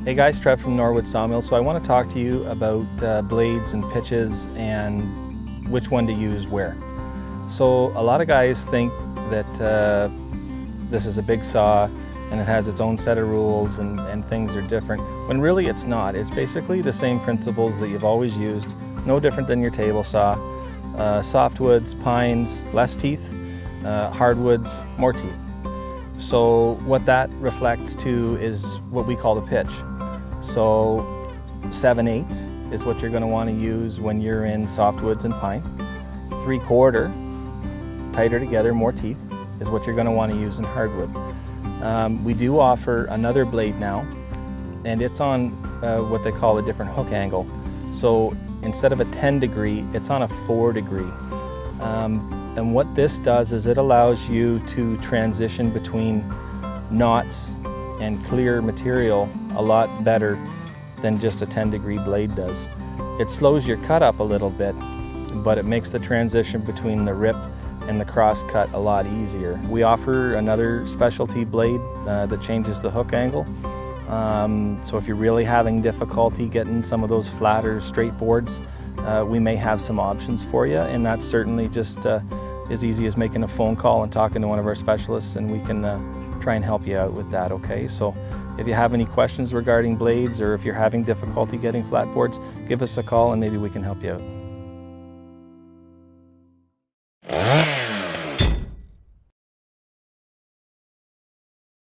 Hey guys, Trevor from Norwood Sawmills. So I want to talk to you about blades and pitches and which one to use where. So a lot of guys think that this is a big saw and it has its own set of rules and things are different, when really it's not. It's basically the same principles that you've always used, no different than your table saw. Softwoods, pines, less teeth, hardwoods, more teeth. So what that reflects to is what we call the pitch. So 7/8 is what you're going to want to use when you're in softwoods and pine. 3/4, tighter together, more teeth, is what you're going to want to use in hardwood. We do offer another blade now, and it's on what they call a different hook angle. So instead of a 10-degree, it's on a 4-degree. And what this does is it allows you to transition between knots and clear material a lot better than just a 10-degree blade does. It slows your cut up a little bit, but it makes the transition between the rip and the cross cut a lot easier. We offer another specialty blade that changes the hook angle. So if you're really having difficulty getting some of those flatter straight boards, we may have some options for you, and that's certainly just as easy as making a phone call and talking to one of our specialists, and we can try and help you out with that, okay? So if you have any questions regarding blades, or if you're having difficulty getting flat boards, give us a call and maybe we can help you out.